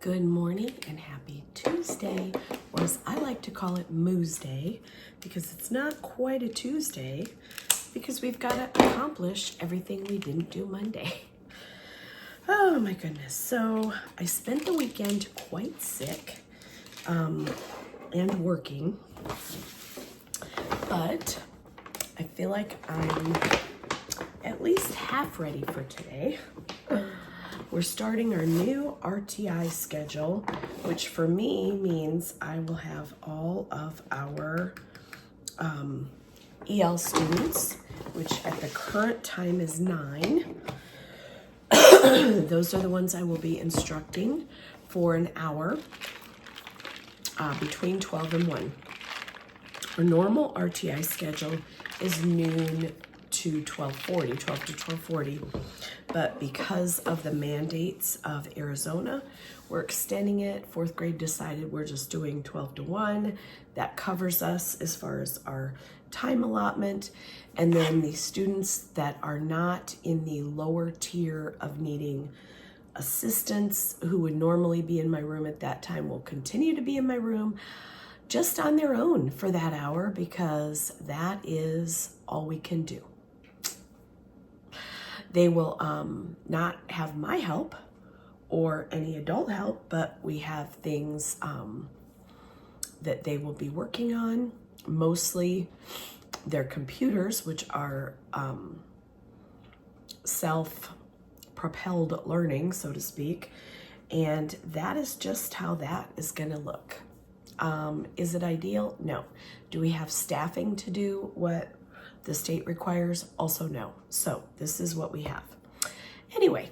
Good morning and happy Tuesday, or as I like to call it, Moose Day, because it's not quite a Tuesday, because we've got to accomplish everything we didn't do Monday. Oh my goodness. So I spent the weekend quite sick and working, but I feel like I'm at least half ready for today. We're starting our new RTI schedule, which for me means I will have all of our EL students, which at the current time is 9. Those are the ones I will be instructing for an hour between 12 and 1. Our normal RTI schedule is noon to 12:40, 12 to 12:40. But because of the mandates of Arizona, we're extending it. 4th grade decided we're just doing 12 to 1. That covers us as far as our time allotment. And then the students that are not in the lower tier of needing assistance, who would normally be in my room at that time, will continue to be in my room just on their own for that hour, because that is all we can do. They will not have my help or any adult help, but we have things that they will be working on, mostly their computers, which are self-propelled learning, so to speak, and that is just how that is going to look. Is it ideal? No. Do we have staffing to do what the state requires? Also no. So this is what we have. Anyway,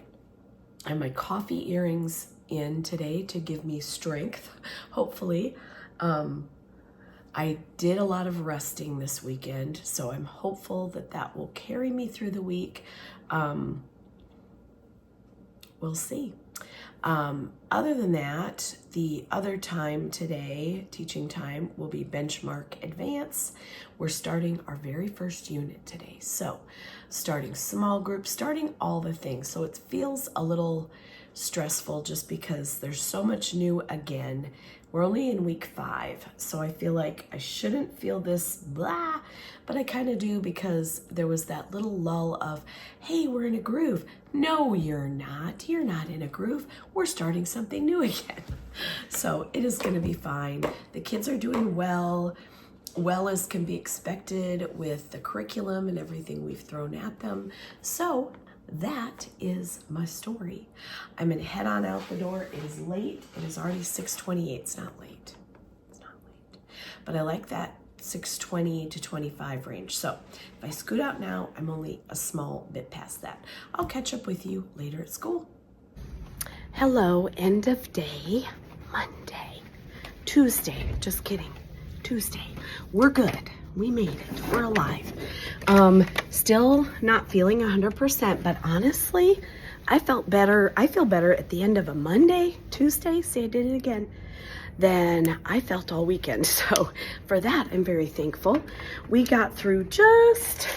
I have my coffee earrings in today to give me strength, hopefully. I did a lot of resting this weekend, so I'm hopeful that that will carry me through the week. We'll see. Other than that, the other time today, teaching time, will be Benchmark Advance. We're starting our very first unit today. So starting small groups, starting all the things. So it feels a little stressful just because there's so much new again. We're only in week 5, so I feel like I shouldn't feel this blah, but I kind of do, because there was that little lull of, hey, we're in a groove. No, you're not. You're not in a groove. We're starting something new again. So it is going to be fine. The kids are doing well as can be expected with the curriculum and everything we've thrown at them. So that is my story. I'm gonna head on out the door. It is late. It is already 6:28. It's not late. It's not late. But I like that 6:20 to 25 range. So if I scoot out now, I'm only a small bit past that. I'll catch up with you later at school. Hello, end of day, Monday, Tuesday, just kidding, Tuesday. We're good. We made it. We're alive. Still not feeling 100%, but honestly, I felt better. I feel better at the end of a Monday, Tuesday, see, I did it again, than I felt all weekend. So for that, I'm very thankful. We got through just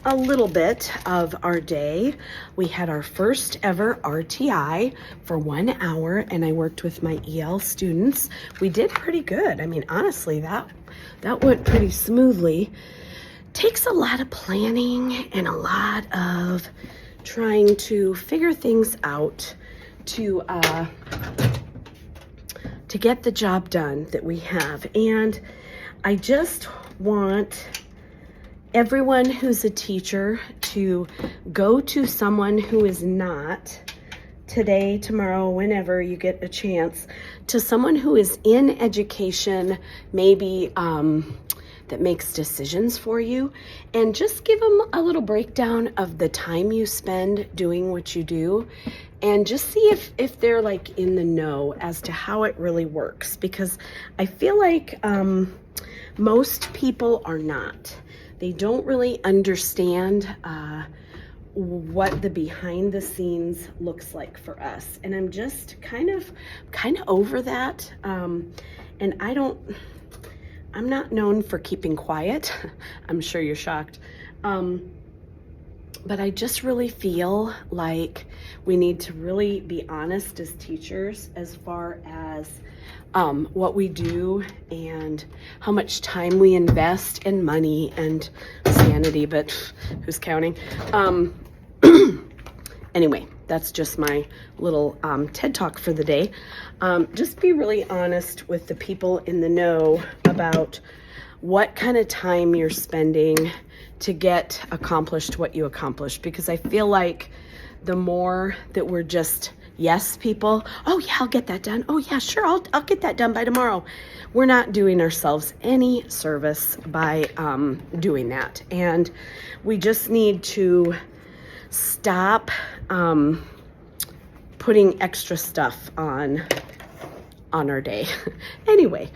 a little bit of our day. We had our first ever RTI for 1 hour, and I worked with my EL students. We did pretty good. I mean, honestly, that went pretty smoothly. Takes a lot of planning and a lot of trying to figure things out to get the job done that we have. And I just want everyone who's a teacher to go to someone who is not, today, tomorrow, whenever you get a chance, to someone who is in education, maybe that makes decisions for you, and just give them a little breakdown of the time you spend doing what you do, and just see if they're like in the know as to how it really works, because I feel like most people are not. They don't really understand what the behind the scenes looks like for us. And I'm just kind of over that. And I'm not known for keeping quiet. I'm sure you're shocked. But I just really feel like we need to really be honest as teachers as far as what we do and how much time we invest in money and sanity, but who's counting? Anyway, that's just my little TED Talk for the day. Just be really honest with the people in the know about what kind of time you're spending to get accomplished what you accomplished, because I feel like the more that we're just yes people, oh yeah, I'll get that done, oh yeah, sure, I'll get that done by tomorrow, we're not doing ourselves any service by doing that. And we just need to stop putting extra stuff on our day. Anyway,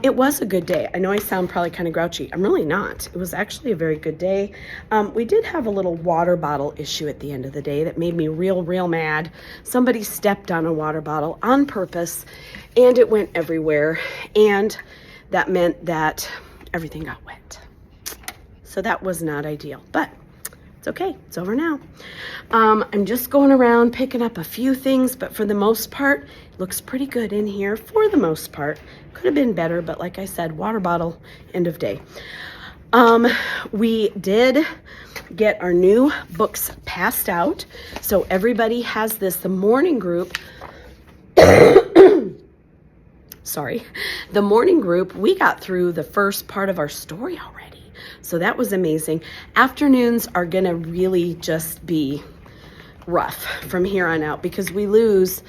it was a good day. I know I sound probably kind of grouchy. I'm really not. It was actually a very good day. We did have a little water bottle issue at the end of the day that made me real mad. Somebody stepped on a water bottle on purpose and it went everywhere. And that meant that everything got wet. So that was not ideal, but it's okay. It's over now. I'm just going around picking up a few things, but for the most part, it looks pretty good in here for the most part. Could have been better, but like I said, water bottle, end of day. We did get our new books passed out. So everybody has this, the morning group, sorry, the morning group, we got through the first part of our story already. So that was amazing. Afternoons are gonna really just be rough from here on out because we lose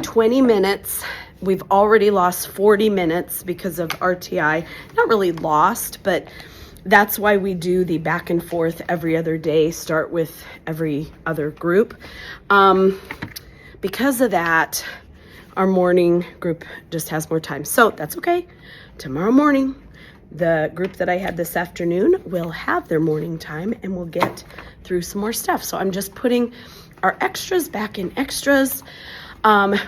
20 minutes. We've already lost 40 minutes because of RTI. Not really lost, but that's why we do the back and forth every other day, start with every other group. Because of that, our morning group just has more time. So that's okay. Tomorrow morning, the group that I had this afternoon will have their morning time and we'll get through some more stuff. So I'm just putting our extras back in extras.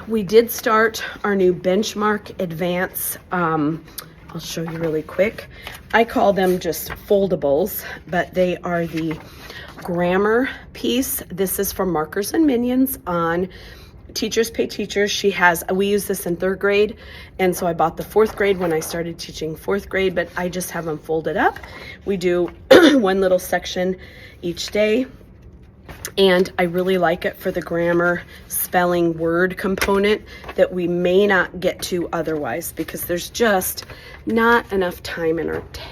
We did start our new benchmark advance. I'll show you really quick. I call them just foldables, but they are the grammar piece. This is from Markers and Minions on Teachers Pay Teachers. We use this in 3rd grade, and so I bought the 4th grade when I started teaching 4th grade, but I just have them folded up. We do one little section each day, and I really like it for the grammar, spelling, word component that we may not get to otherwise because there's just not enough time in our day.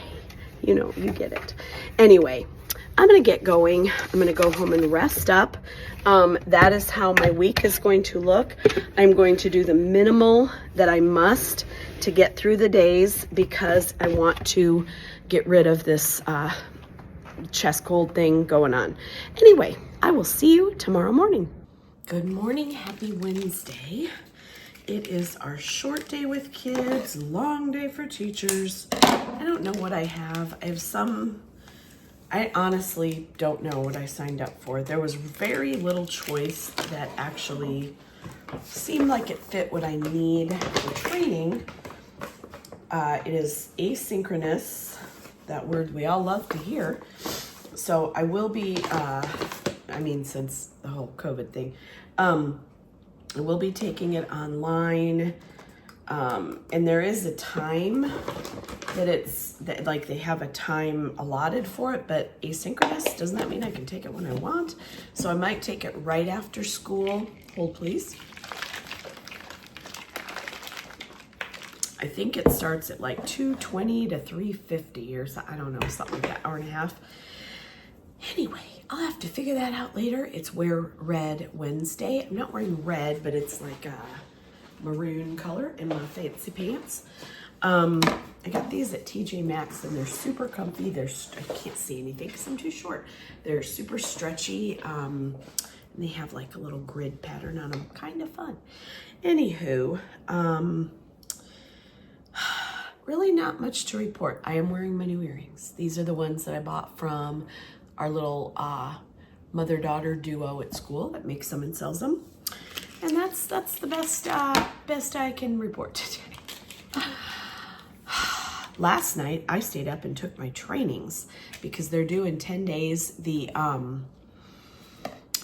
You know, you get it. Anyway, I'm gonna get going. I'm gonna go home and rest up. That is how my week is going to look. I'm going to do the minimal that I must to get through the days because I want to get rid of this chest cold thing going on. Anyway, I will see you tomorrow morning. Good morning, happy Wednesday. It is our short day with kids, long day for teachers. I don't know what I have. I honestly don't know what I signed up for. There was very little choice that actually seemed like it fit what I need for training. It is asynchronous, that word we all love to hear. So I will be, since the whole COVID thing, I will be taking it online. And there is a time that they have a time allotted for it, but asynchronous, doesn't that mean I can take it when I want? So I might take it right after school. Hold please. I think it starts at like 2:20 to 3:50 or something. I don't know, something like that, hour and a half. Anyway, I'll have to figure that out later. It's Wear Red Wednesday. I'm not wearing red, but it's like a maroon color in my fancy pants. I got these at TJ Maxx and they're super comfy. I can't see anything because I'm too short. They're super stretchy. And they have like a little grid pattern on them. Kind of fun. Anywho, really not much to report. I am wearing my new earrings. These are the ones that I bought from our little mother-daughter duo at school that makes them and sells them. And that's the best I can report today. Last night I stayed up and took my trainings because they're due in 10 days. The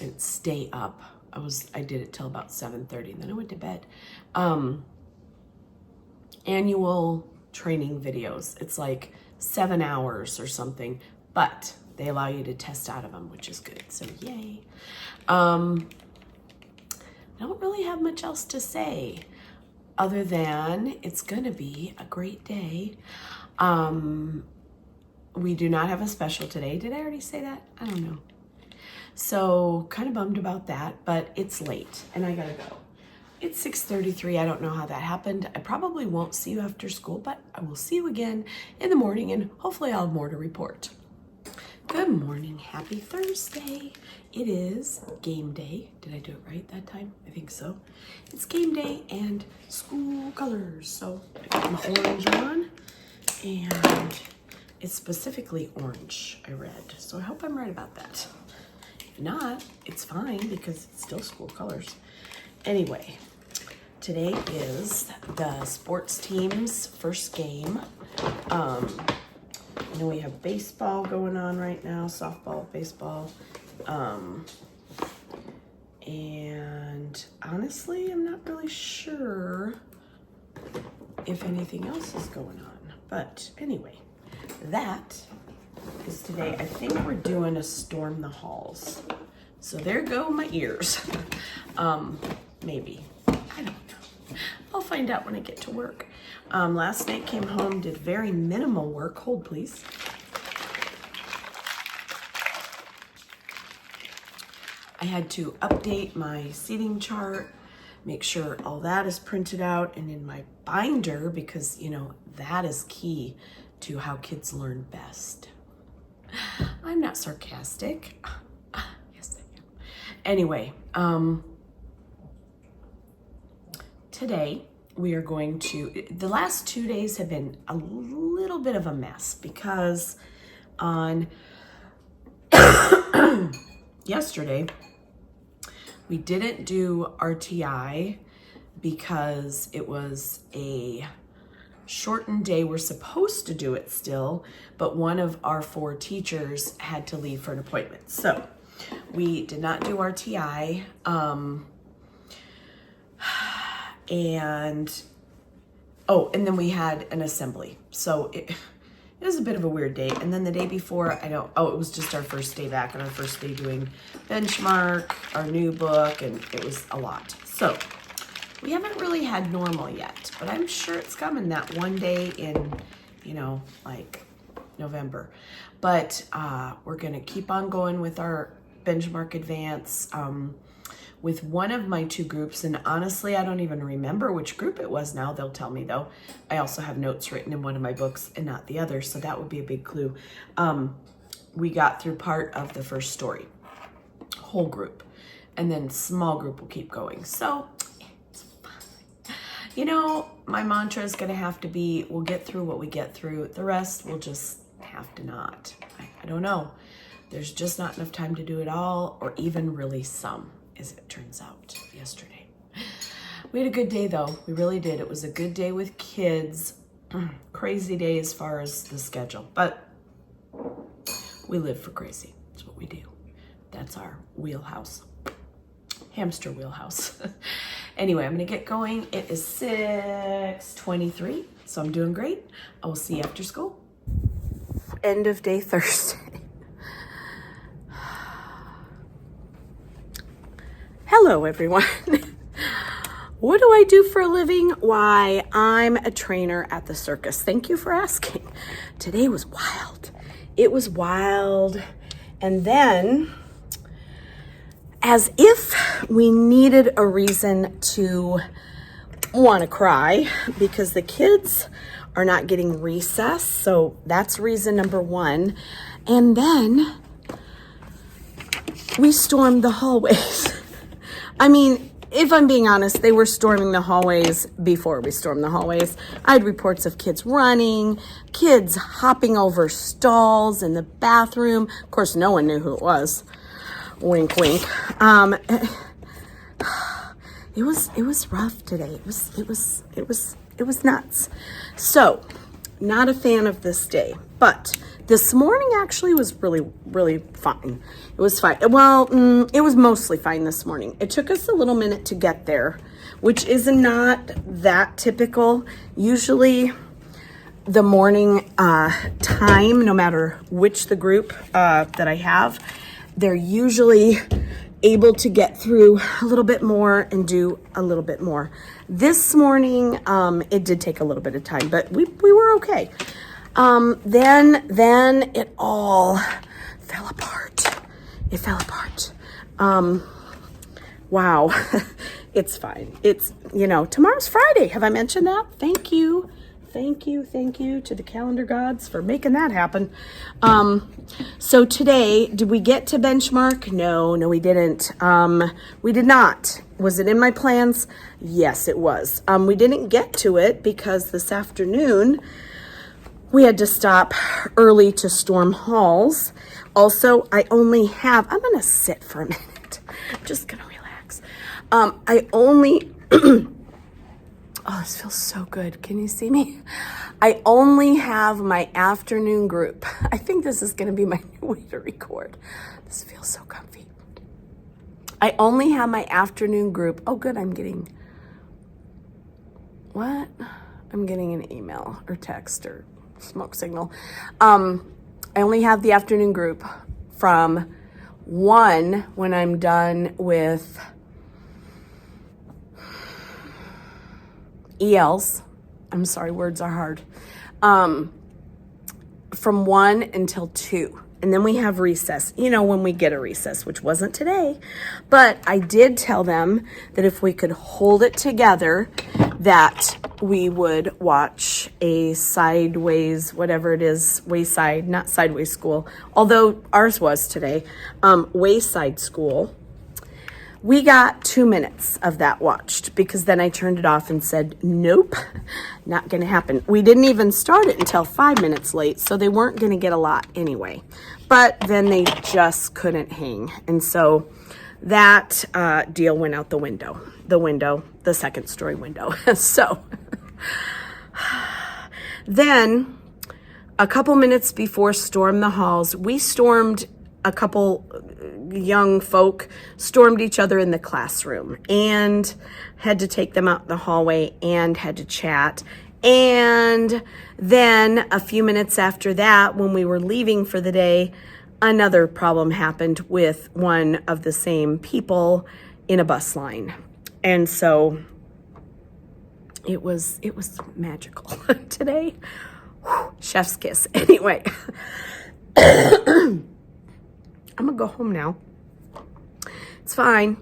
and stay up. I did it till about 7:30 and then I went to bed. Annual training videos. It's like 7 hours or something, but they allow you to test out of them, which is good. So yay. I don't really have much else to say other than it's gonna be a great day. We do not have a special today. Did I already say that? I don't know. So kind of bummed about that, but it's late and I gotta go. It's 6:33. I don't know how that happened. I probably won't see you after school, but I will see you again in the morning and hopefully I'll have more to report. Good morning. Happy Thursday. It is game day. Did I do it right that time? I think so. It's game day and school colors. So I got my orange on and it's specifically orange, I read. So I hope I'm right about that. If not, it's fine because it's still school colors. Anyway, today is the sports team's first game. You know, we have baseball going on right now, softball, baseball. And honestly, I'm not really sure if anything else is going on. But anyway, that is today. I think we're doing a storm the halls. So there go my ears. Maybe. I don't know. I'll find out when I get to work. Last night came home, did very minimal work. Hold, please. I had to update my seating chart, make sure all that is printed out and in my binder because, you know, that is key to how kids learn best. I'm not sarcastic. Yes, I am. Anyway, today we are going to, the last 2 days have been a little bit of a mess because on yesterday, we didn't do RTI because it was a shortened day. We're supposed to do it still, but one of our 4 teachers had to leave for an appointment. So we did not do RTI. And then we had an assembly. So it was a bit of a weird day. And then the day before, it was just our first day back and our first day doing benchmark, our new book, and it was a lot. So we haven't really had normal yet, but I'm sure it's coming that one day in, like November. But we're gonna keep on going with our benchmark advance. With one of my 2 groups, and honestly, I don't even remember which group it was now. They'll tell me though. I also have notes written in one of my books and not the other, so that would be a big clue. We got through part of the first story, whole group, and then small group will keep going. So it's fine. My mantra is gonna have to be, we'll get through what we get through. The rest we'll just have to not. I don't know. There's just not enough time to do it all, or even really some, as it turns out yesterday. We had a good day though. We really did. It was a good day with kids. Crazy day as far as the schedule, but we live for crazy. That's what we do. That's our wheelhouse. Hamster wheelhouse. Anyway, I'm gonna get going. It is 6:23, so I'm doing great. I will see you after school. End of day Thursday. Hello, everyone. What do I do for a living? Why, I'm a trainer at the circus. Thank you for asking. Today was wild. It was wild. And then, as if we needed a reason to want to cry, because the kids are not getting recess. So that's reason number 1. And then we stormed the hallways. I mean, if I'm being honest, they were storming the hallways before we stormed the hallways. I had reports of kids running, kids hopping over stalls in the bathroom. Of course, no one knew who it was. Wink, wink. It was rough today. It was nuts. So, not a fan of this day, but This morning actually was really fine. It was fine. Well, it was mostly fine this morning. It took us a little minute to get there, which is not that typical. Usually the morning time, no matter which the group that I have, they're usually able to get through a little bit more and do a little bit more. This morning, it did take a little bit of time, but we were okay. Then it all fell apart. It fell apart. Wow. It's fine. It's, tomorrow's Friday. Have I mentioned that? Thank you to the calendar gods for making that happen. So today, did we get to benchmark? No, we didn't. We did not. Was it in my plans? Yes, it was. We didn't get to it because this afternoon we had to stop early to storm halls. Also, I'm gonna sit for a minute. I'm just gonna relax. Oh, this feels so good. Can you see me? I only have my afternoon group. I think this is going to be my new way to record. This feels so comfy. I only have my afternoon group. Oh, good. I'm getting an email or text or smoke signal. I only have the afternoon group from 1 when I'm done with ELs. I'm sorry, words are hard. From 1 until 2. And then we have recess, when we get a recess, which wasn't today. But I did tell them that if we could hold it together, that we would watch a sideways, whatever it is, wayside, not sideways school, although ours was today, wayside school. We got 2 minutes of that watched because then I turned it off and said, nope, not going to happen. We didn't even start it until 5 minutes late, so they weren't going to get a lot anyway. But then they just couldn't hang. And so that deal went out the window, the second story window. So then a couple minutes before Storm the Halls, we stormed a couple young folk stormed each other in the classroom and had to take them out in the hallway and had to chat. And then a few minutes after that, when we were leaving for the day, another problem happened with one of the same people in a bus line. And so it was magical today. Whew, chef's kiss. Anyway, I'm gonna go home now. It's fine.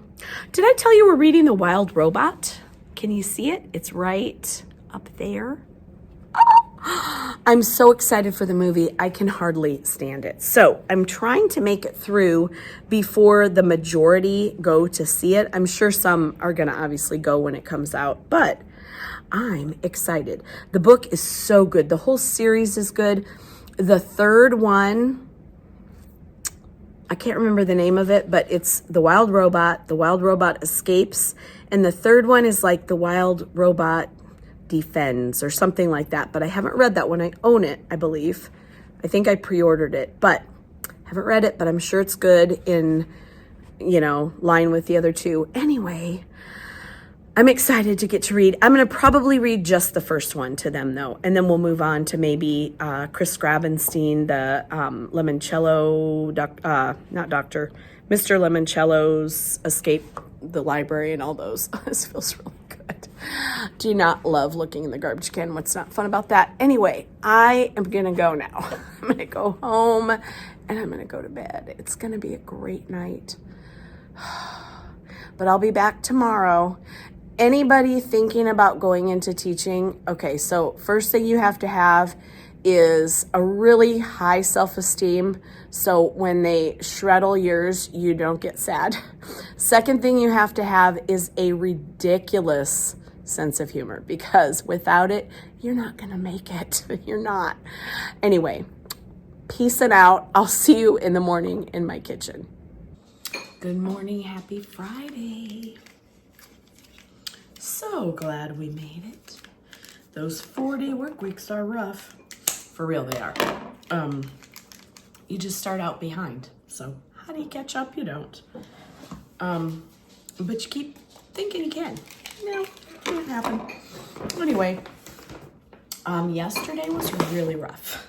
Did I tell you we're reading The Wild Robot? Can you see it? It's right up there. I'm so excited for the movie. I can hardly stand it. So I'm trying to make it through before the majority go to see it. I'm sure some are gonna obviously go when it comes out, but I'm excited. The book is so good. The whole series is good. The third one, I can't remember the name of it, but it's The Wild Robot. The Wild Robot Escapes. And the third one is like The Wild Robot Defends or something like that. But I haven't read that one. I own it, I believe. I think I pre-ordered it, but haven't read it, but I'm sure it's good in, line with the other two. Anyway, I'm excited to get to read. I'm going to probably read just the first one to them, though, and then we'll move on to maybe Chris Grabenstein, the Limoncello, Mr. Limoncello's Escape the Library and all those. This feels really good. Do you not love looking in the garbage can? What's not fun about that? Anyway, I am going to go now. I'm going to go home, and I'm going to go to bed. It's going to be a great night. But I'll be back tomorrow. Anybody thinking about going into teaching? Okay, so first thing you have to have is a really high self-esteem. So when they shreddle yours, you don't get sad. Second thing you have to have is a ridiculous sense of humor, because without it, you're not gonna make it. You're not. Anyway, peace and out. I'll see you in the morning in my kitchen. Good morning, happy Friday. So glad we made it. Those 4-day work weeks are rough. For real, they are. you just start out behind. So how do you catch up? You don't. But you keep thinking you can. No, can't happen. Anyway, yesterday was really rough.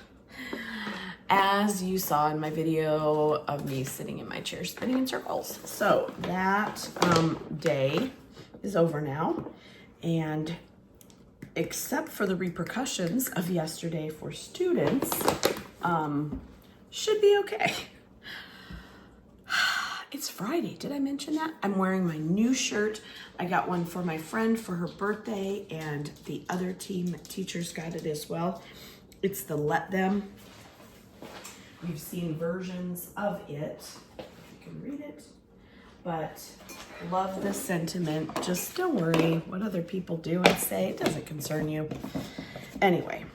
As you saw in my video of me sitting in my chair spinning in circles. So that day is over now. And except for the repercussions of yesterday for students, should be okay. It's Friday. Did I mention that? I'm wearing my new shirt. I got one for my friend for her birthday, and the other teachers got it as well. It's the Let Them. We've seen versions of it, if you can read it, but love the sentiment. Just don't worry what other people do and say. It doesn't concern you. Anyway,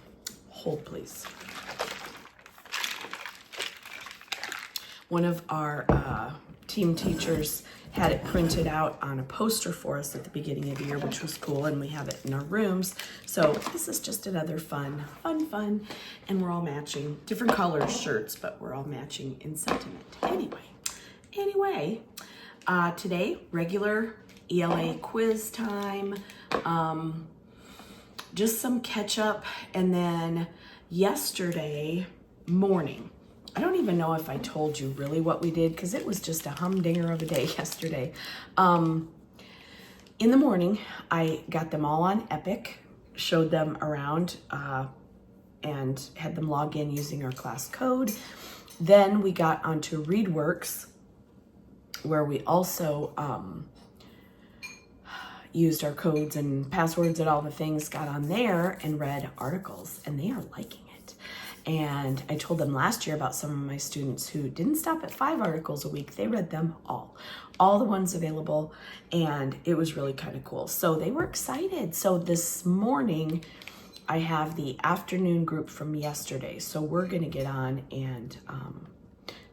hold please. One of our team teachers had it printed out on a poster for us at the beginning of the year, which was cool, and we have it in our rooms. So this is just another fun, and we're all matching different color shirts, but we're all matching in sentiment. Anyway, today, regular ELA quiz time, just some catch up, and then yesterday morning, I don't even know if I told you really what we did because it was just a humdinger of a day yesterday. In the morning, I got them all on Epic, showed them around, and had them log in using our class code. Then we got onto ReadWorks, where we also used our codes and passwords and all the things, got on there and read articles, and they are liking it. And I told them last year about some of my students who didn't stop at 5 articles a week. They read them all the ones available, and it was really kind of cool. So they were excited. So this morning, I have the afternoon group from yesterday. So we're going to get on and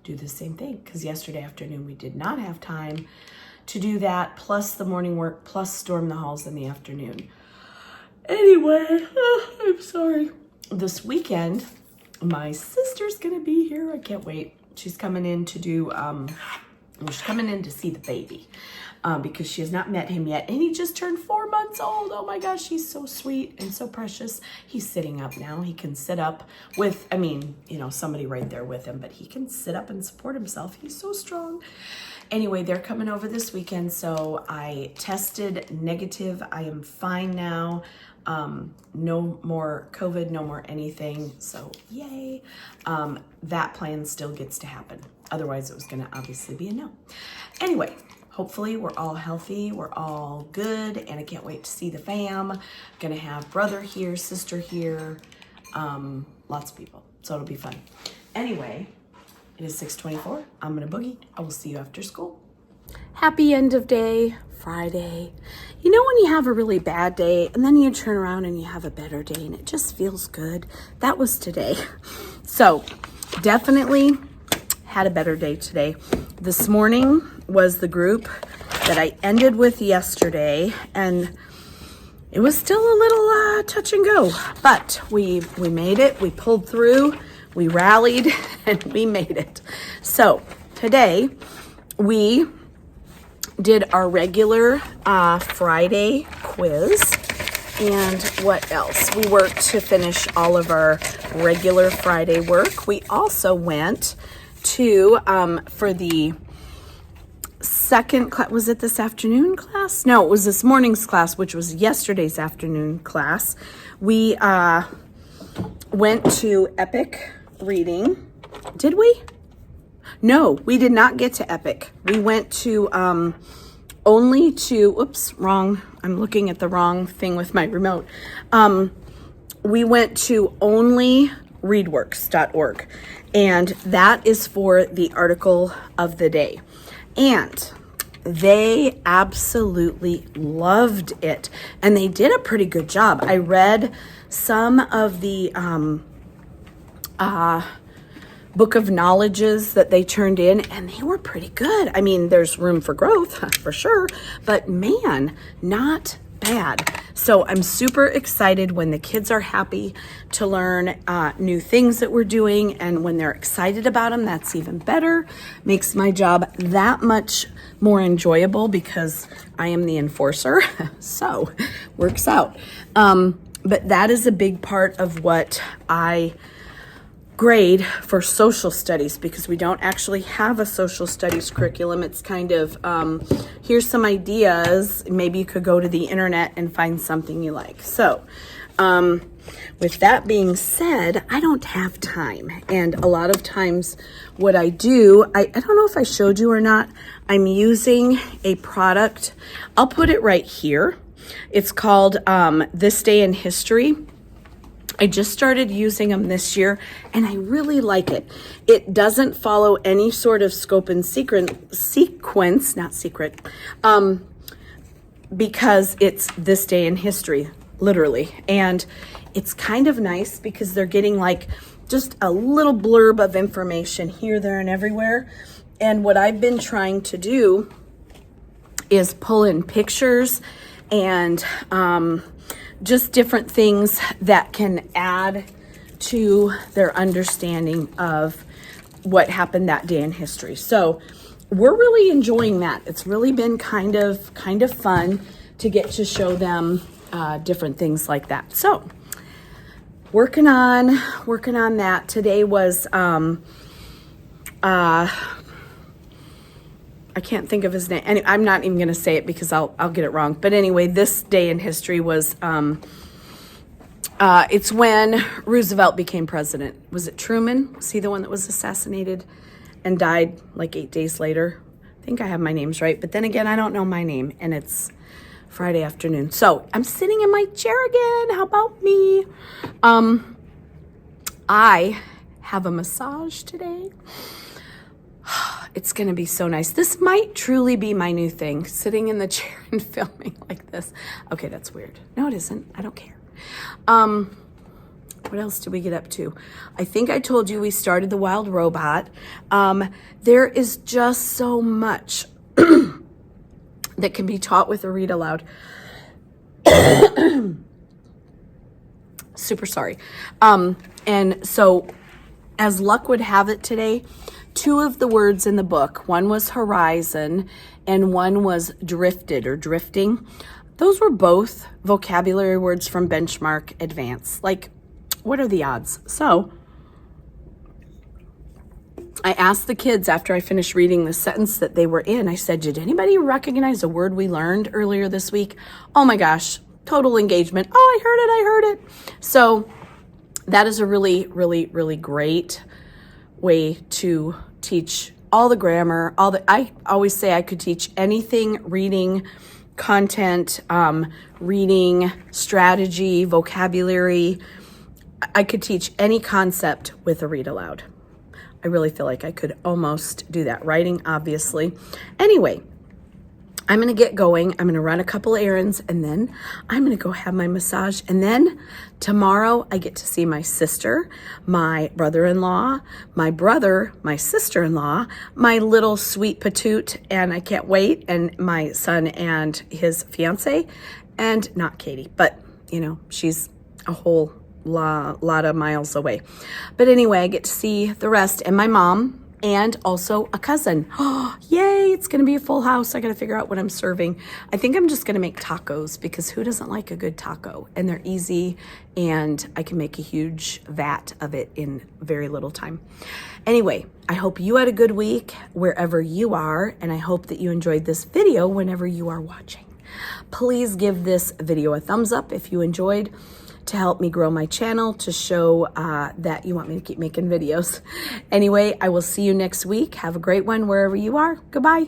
do the same thing, because yesterday afternoon we did not have time to do that, plus the morning work, plus storm the halls in the afternoon. Anyway, I'm sorry. This weekend, my sister's gonna be here. I can't wait. She's coming in to do, she's coming in to see the baby because she has not met him yet. And he just turned 4 months old. Oh my gosh, he's so sweet and so precious. He's sitting up now. He can sit up with, somebody right there with him, but he can sit up and support himself. He's so strong. Anyway, they're coming over this weekend. So I tested negative. I am fine now. No more COVID, no more anything. So yay. That plan still gets to happen. Otherwise it was going to obviously be a no. Anyway, hopefully we're all healthy. We're all good. And I can't wait to see the fam. Going to have brother here, sister here, lots of people. So it'll be fun. Anyway, it is 6:24. I'm going to boogie. I will see you after school. Happy end of day, Friday. You know when you have a really bad day and then you turn around and you have a better day and it just feels good? That was today. So definitely had a better day today. This morning was the group that I ended with yesterday, and it was still a little touch and go, but we made it. We pulled through, we rallied, and we made it. So today we did our regular Friday quiz, and what else? We worked to finish all of our regular Friday work. We also went to, for the second class, was it this afternoon class? No, it was this morning's class, which was yesterday's afternoon class. We went to Epic reading. Did we? No, we did not get to Epic. We went to oops, wrong. I'm looking at the wrong thing with my remote. We went to onlyreadworks.org, and that is for the article of the day. And they absolutely loved it, and they did a pretty good job. I read some of the book of knowledges that they turned in, and they were pretty good. I mean, there's room for growth for sure, but man, not bad. So I'm super excited when the kids are happy to learn new things that we're doing, and when they're excited about them, that's even better. Makes my job that much more enjoyable because I am the enforcer. So works out. But that is a big part of what I grade for social studies, because we don't actually have a social studies curriculum. It's kind of, here's some ideas. Maybe you could go to the internet and find something you like. So with that being said, I don't have time. And a lot of times what I do, I don't know if I showed you or not, I'm using a product. I'll put it right here. It's called This Day in History. I just started using them this year, and I really like it. It doesn't follow any sort of scope and sequence, not secret, because it's this day in history, literally. And it's kind of nice because they're getting like just a little blurb of information here, there, and everywhere. And what I've been trying to do is pull in pictures and just different things that can add to their understanding of what happened that day in history. So we're really enjoying that. It's really been kind of fun to get to show them different things like that. So working on that. Today was I can't think of his name. And I'm not even going to say it because I'll get it wrong. But anyway, this day in history was, it's when Roosevelt became president. Was it Truman? Was he the one that was assassinated and died like 8 days later? I think I have my names right. But then again, I don't know my name, and it's Friday afternoon. So I'm sitting in my chair again. How about me? I have a massage today. It's going to be so nice. This might truly be my new thing, sitting in the chair and filming like this. Okay, that's weird. No, it isn't. I don't care. What else did we get up to? I think I told you we started the Wild Robot. There is just so much that can be taught with a read aloud. Super sorry. And so, as luck would have it today, 2 of the words in the book, one was horizon and one was drifted or drifting. Those were both vocabulary words from Benchmark Advance. Like, what are the odds? So I asked the kids after I finished reading the sentence that they were in, I said, did anybody recognize a word we learned earlier this week? Oh my gosh, total engagement. Oh, I heard it. So that is a really, really, really great way to teach all the grammar, I always say I could teach anything, reading, content, reading, strategy, vocabulary. I could teach any concept with a read aloud. I really feel like I could almost do that. Writing, obviously. Anyway, I'm going to get going. I'm going to run a couple errands, and then I'm going to go have my massage. And then tomorrow I get to see my sister, my brother-in-law, my brother, my sister-in-law, my little sweet patoot, and I can't wait, and my son and his fiance, and not Katie, but you know, she's a whole lot of miles away. But anyway, I get to see the rest, and my mom, and also a cousin. Oh, yay, it's going to be a full house. I got to figure out what I'm serving. I think I'm just going to make tacos, because who doesn't like a good taco? And they're easy, and I can make a huge vat of it in very little time. Anyway, I hope you had a good week wherever you are, and I hope that you enjoyed this video whenever you are watching. Please give this video a thumbs up if you enjoyed, to help me grow my channel, to show that you want me to keep making videos. Anyway, I will see you next week. Have a great one wherever you are. Goodbye.